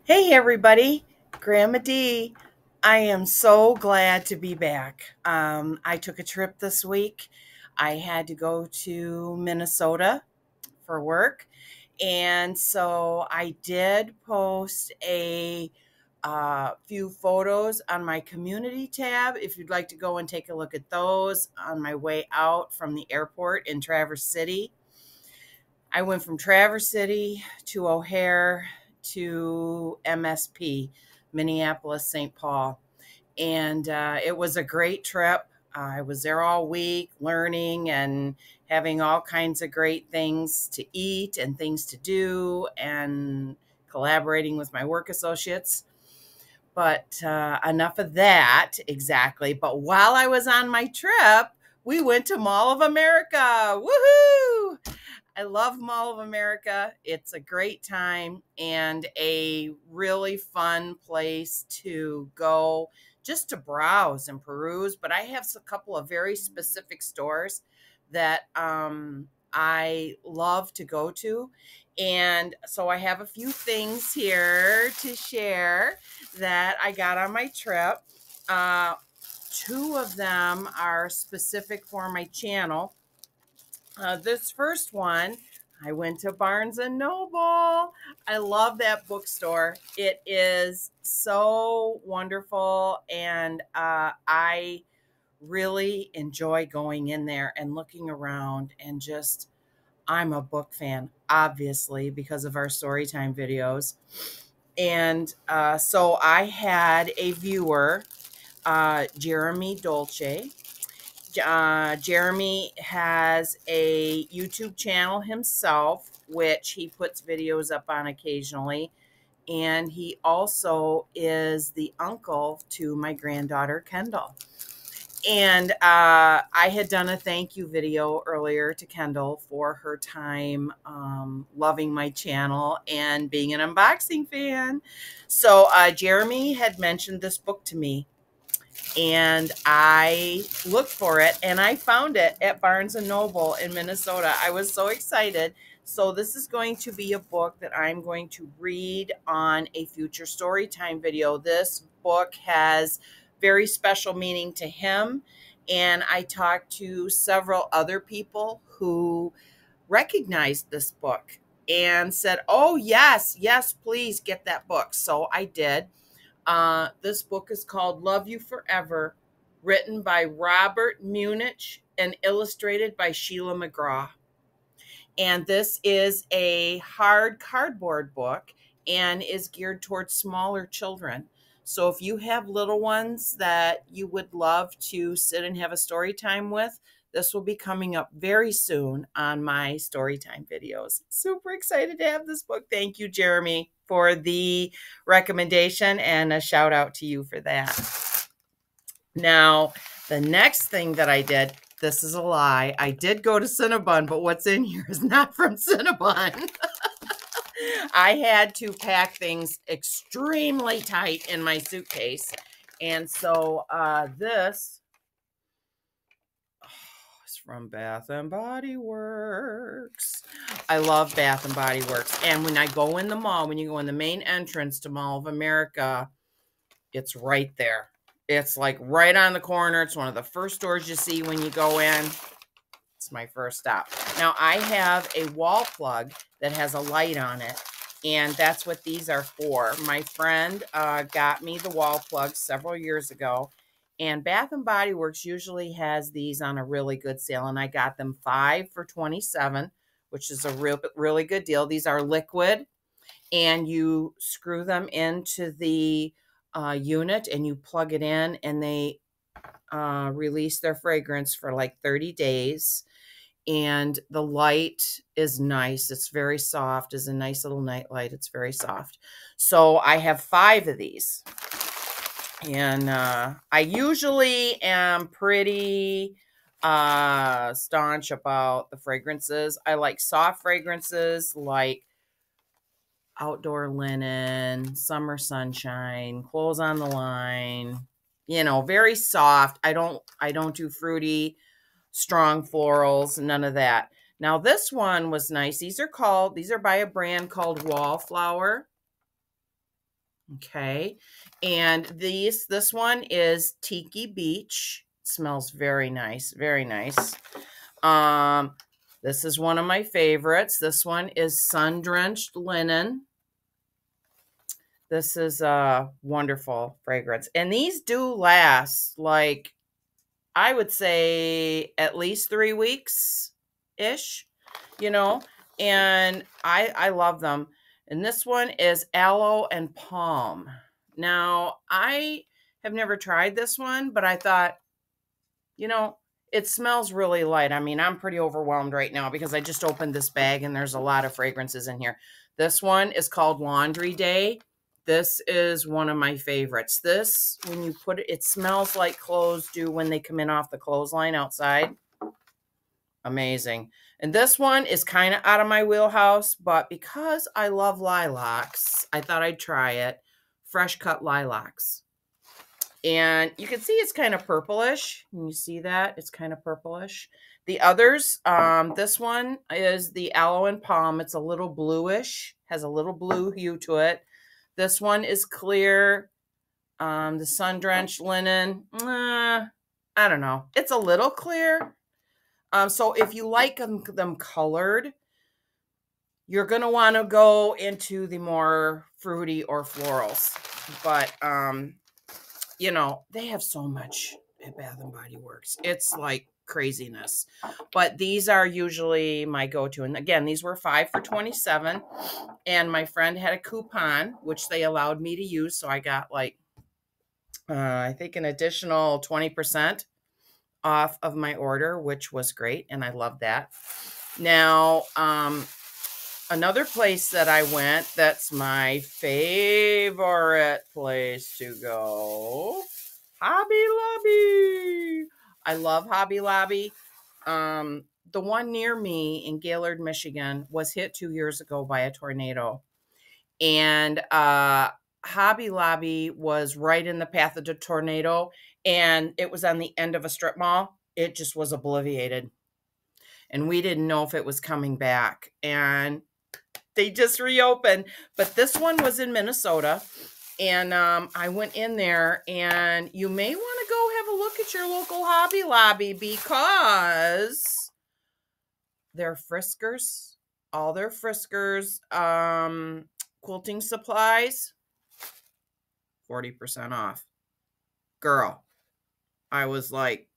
Hey everybody, Grandma D. I am so glad to be back. I took a trip this week. I had to go to Minnesota for work, and so I did post a few photos on my community tab. If you'd like to go and take a look at those on my way out from the airport in Traverse City. I went from Traverse City to O'Hare to MSP, Minneapolis, St. Paul. And it was a great trip. I was there all week learning and having all kinds of great things to eat and things to do and collaborating with my work associates. But enough of that exactly. But while I was on my trip, we went to Mall of America. Woohoo! I love Mall of America. It's a great time and a really fun place to go just to browse and peruse. But I have a couple of very specific stores that I love to go to. And so I have a few things here to share that I got on my trip. Uh, Two of them are specific for my channel. This first one, I went to Barnes and Noble. I love that bookstore. It is so wonderful, and I really enjoy going in there and looking around and just. I'm a book fan, obviously, because of our storytime videos. And so I had a viewer, Jeremy Dolce. Jeremy has a YouTube channel himself, which he puts videos up on occasionally. And he also is the uncle to my granddaughter, Kendall. And I had done a thank you video earlier to Kendall for her time loving my channel and being an unboxing fan. So Jeremy had mentioned this book to me, and I looked for it and I found it at Barnes and Noble in Minnesota. I was so excited. So this is going to be a book that I'm going to read on a future story time video. This book has very special meaning to him, and I talked to several other people who recognized this book and said, "Oh yes, yes, please get that book." So I did. This book is called Love You Forever, written by Robert Munich and illustrated by Sheila McGraw. And this is a hard cardboard book and is geared towards smaller children. So if you have little ones that you would love to sit and have a story time with, this will be coming up very soon on my story time videos. Super excited to have this book. Thank you, Jeremy, for the recommendation, and a shout out to you for that. Now, the next thing that I did, this is a lie. I did go to Cinnabon, but what's in here is not from Cinnabon. I had to pack things extremely tight in my suitcase. And so this is from Bath and Body Works. I love Bath and Body Works. And when I go in the mall, when you go in the main entrance to Mall of America, it's right there. It's like right on the corner. It's one of the first stores you see when you go in. It's my first stop. Now, I have a wall plug that has a light on it, and that's what these are for. My friend got me the wall plug several years ago, and Bath and Body Works usually has these on a really good sale, and I got them 5 for $27, which is a really good deal. These are liquid, and you screw them into the unit and you plug it in, and they release their fragrance for like 30 days. And the light is nice. It's very soft. It's a nice little night light. It's very soft. So I have 5 of these. And I usually am pretty staunch about the fragrances. I like soft fragrances like outdoor linen, summer sunshine, clothes on the line, very soft. I don't do fruity, strong florals, none of that. Now this one was nice. These are by a brand called Wallflower. Okay. And this one is Tiki Beach. It smells very nice. Very nice. This is one of my favorites. This one is Sun Drenched Linen. This is a wonderful fragrance. And these do last, like, I would say at least 3 weeks ish, you know, and I love them. And this one is aloe and palm. Now, I have never tried this one, but I thought, you know, it smells really light. I mean, I'm pretty overwhelmed right now because I just opened this bag and there's a lot of fragrances in here. This one is called Laundry Day. This is one of my favorites. This, when you put it, it smells like clothes do when they come in off the clothesline outside. Amazing. And this one is kind of out of my wheelhouse, but because I love lilacs, I thought I'd try it. Fresh Cut Lilacs. And you can see it's kind of purplish. Can you see that? It's kind of purplish. The others, this one is the aloe and palm. It's a little bluish, has a little blue hue to it. This one is clear. The Sun Drenched Linen, I don't know. It's a little clear. So if you like them colored, you're going to want to go into the more fruity or florals. But, you know, they have so much at Bath & Body Works. It's like craziness. But these are usually my go-to. And again, these were 5 for $27. And my friend had a coupon, which they allowed me to use. So I got like, I think an additional 20% off of my order, which was great. And I love that. Now, another place that I went, that's my favorite place to go, Hobby Lobby. I love Hobby Lobby. The one near me in Gaylord, Michigan was hit 2 years ago by a tornado. And Hobby Lobby was right in the path of the tornado, and it was on the end of a strip mall. It just was obliterated. And we didn't know if it was coming back. And they just reopened. But this one was in Minnesota. And I went in there, and you may want to go have a look at your local Hobby Lobby because their Friskers, all their Friskers, quilting supplies, 40% off. Girl, I was like,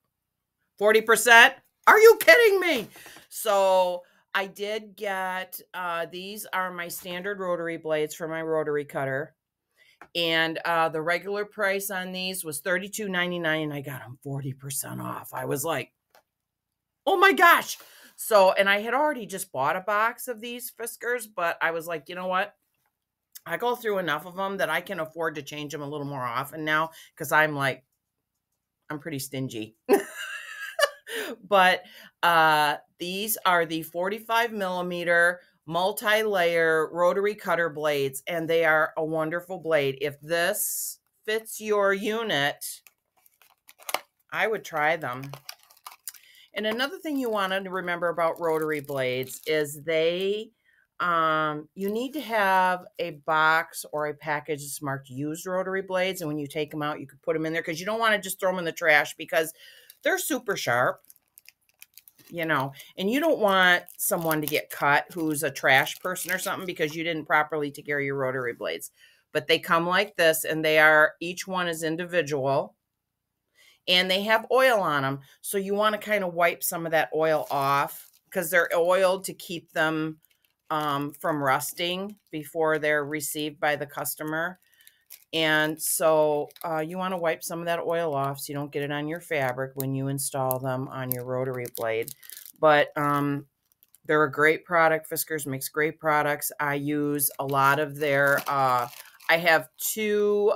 40%? Are you kidding me? So I did get, these are my standard rotary blades for my rotary cutter. And the regular price on these was $32.99, and I got them 40% off. I was like, oh my gosh. So, and I had already just bought a box of these Friskers, but I was like, you know what? I go through enough of them that I can afford to change them a little more often now because I'm pretty stingy. But these are the 45 millimeter multi-layer rotary cutter blades, and they are a wonderful blade. If this fits your unit, I would try them. And another thing you want to remember about rotary blades is they, you need to have a box or a package that's marked used rotary blades. And when you take them out, you can put them in there because you don't want to just throw them in the trash because they're super sharp, you know, and you don't want someone to get cut who's a trash person or something because you didn't properly take care of your rotary blades. But they come like this, and each one is individual. And they have oil on them. So you want to kind of wipe some of that oil off because they're oiled to keep them from rusting before they're received by the customer. And so you want to wipe some of that oil off so you don't get it on your fabric when you install them on your rotary blade. But they're a great product. Fiskars makes great products. I use a lot of their, I have two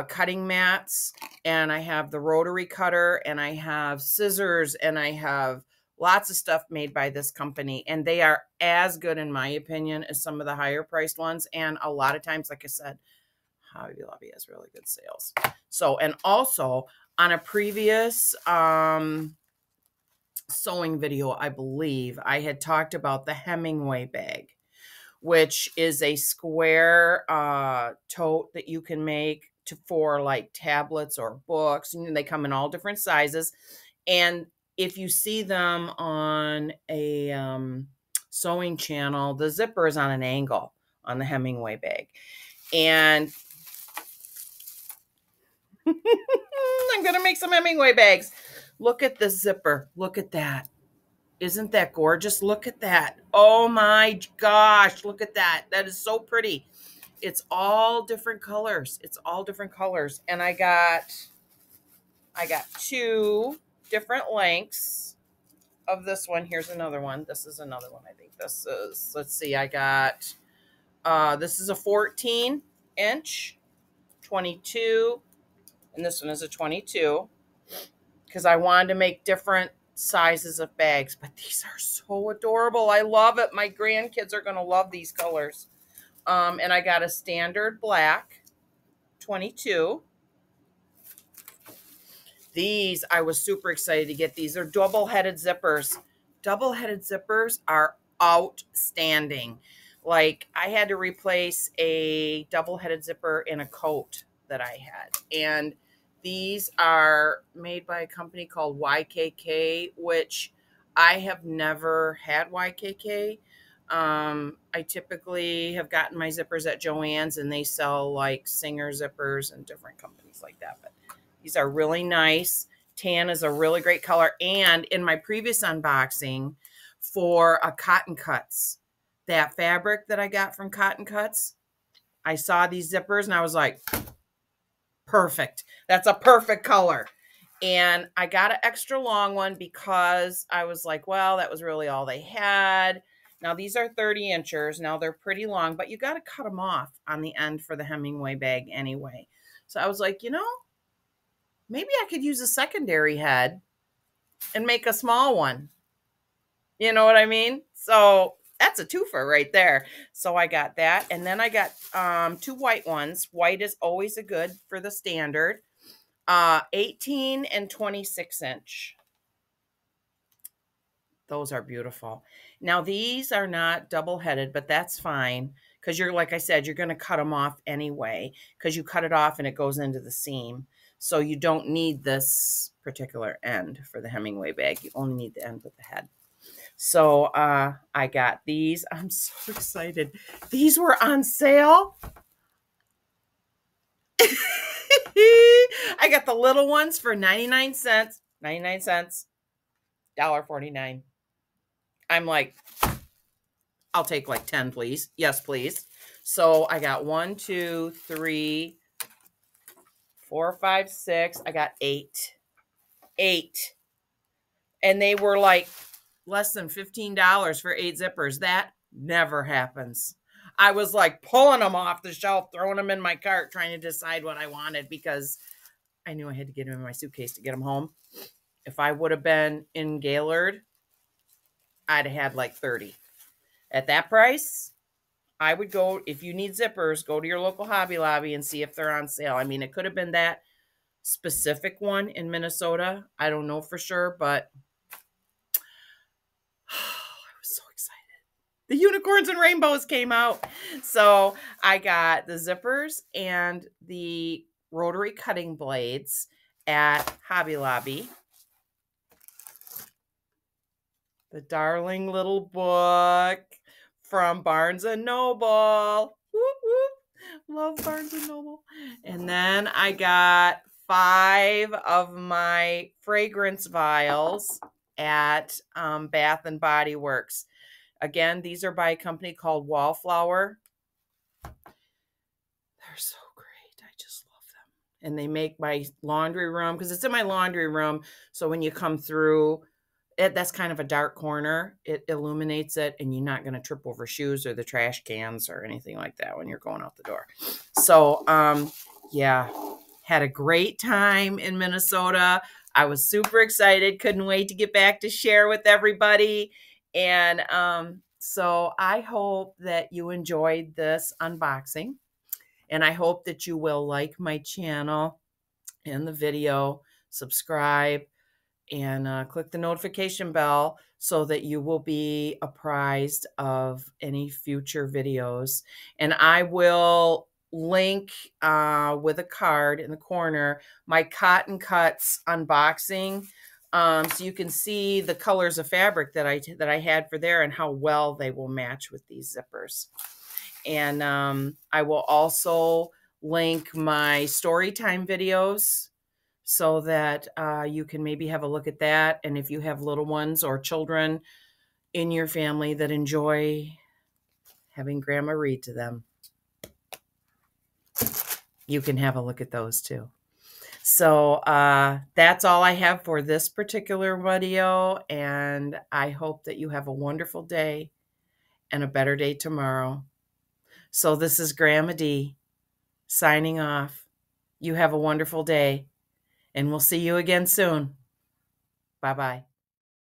cutting mats, and I have the rotary cutter, and I have scissors, and I have lots of stuff made by this company, and they are as good, in my opinion, as some of the higher priced ones. And a lot of times, like I said, Hobby Lobby has really good sales. So, and also on a previous sewing video, I believe I had talked about the Hemingway bag, which is a square tote that you can make for like tablets or books. And they come in all different sizes. And if you see them on a sewing channel, the zipper is on an angle on the Hemingway bag. And I'm going to make some Hemingway bags. Look at the zipper. Look at that. Isn't that gorgeous? Look at that. Oh my gosh. Look at that. That is so pretty. It's all different colors. It's all different colors. And I got 2 different lengths of this one. Here's another one. This is another one. I think this is, let's see. I got, this is a 14-inch, 22, and this one is a 22, because I wanted to make different sizes of bags, but these are so adorable. I love it. My grandkids are going to love these colors. And I got a standard black 22. These, I was super excited to get these. They're double-headed zippers. Double-headed zippers are outstanding. Like, I had to replace a double-headed zipper in a coat that I had. And these are made by a company called YKK, which I have never had YKK. I typically have gotten my zippers at Joann's, and they sell like Singer zippers and different companies like that. But these are really nice. Tan is a really great color. And in my previous unboxing for a Cotton Cuts, that fabric that I got from Cotton Cuts, I saw these zippers and I was like, perfect. That's a perfect color. And I got an extra long one because I was like, well, that was really all they had. Now these are 30 inches. Now they're pretty long, but you got to cut them off on the end for the Hemingway bag anyway. So I was like, you know, maybe I could use a secondary head and make a small one. You know what I mean? So that's a twofer right there. So I got that. And then I got 2 white ones. White is always a good for the standard. 18 and 26 inch. Those are beautiful. Now these are not double-headed, but that's fine. Because you're, like I said, you're going to cut them off anyway. Because you cut it off and it goes into the seam. So you don't need this particular end for the Hemingway bag. You only need the end with the head. So I got these. I'm so excited. These were on sale. I got the little ones for 99 cents. 99 cents. $1.49. I'm like, I'll take like 10, please. Yes, please. So I got 1, 2, 3, 4, 5, 6. I got 8. 8. And they were like less than $15 for 8 zippers. That never happens. I was like pulling them off the shelf, throwing them in my cart, trying to decide what I wanted because I knew I had to get them in my suitcase to get them home. If I would have been in Gaylord, I'd have had like 30. At that price, I would go, if you need zippers, go to your local Hobby Lobby and see if they're on sale. I mean, it could have been that specific one in Minnesota. I don't know for sure, but I was so excited. The unicorns and rainbows came out. So I got the zippers and the rotary cutting blades at Hobby Lobby. The darling little book from Barnes & Noble. Whoop, whoop. Love Barnes & Noble. And then I got 5 of my fragrance vials at Bath & Body Works. Again, these are by a company called Wallflower. They're so great. I just love them. And they make my laundry room, because it's in my laundry room. So when you come through, that's kind of a dark corner. It illuminates it, and you're not going to trip over shoes or the trash cans or anything like that when you're going out the door. So, yeah, had a great time in Minnesota. I was super excited. Couldn't wait to get back to share with everybody. And so I hope that you enjoyed this unboxing. And I hope that you will like my channel and the video, subscribe, and click the notification bell so that you will be apprised of any future videos. And I will link with a card in the corner my Cotton Cuts unboxing, so you can see the colors of fabric that I had for there and how well they will match with these zippers. And I will also link my story time videos so that you can maybe have a look at that. And if you have little ones or children in your family that enjoy having grandma read to them, you can have a look at those too. So that's all I have for this particular video, and I hope that you have a wonderful day and a better day tomorrow. So this is Grandma D signing off. You have a wonderful day, and we'll see you again soon. Bye-bye.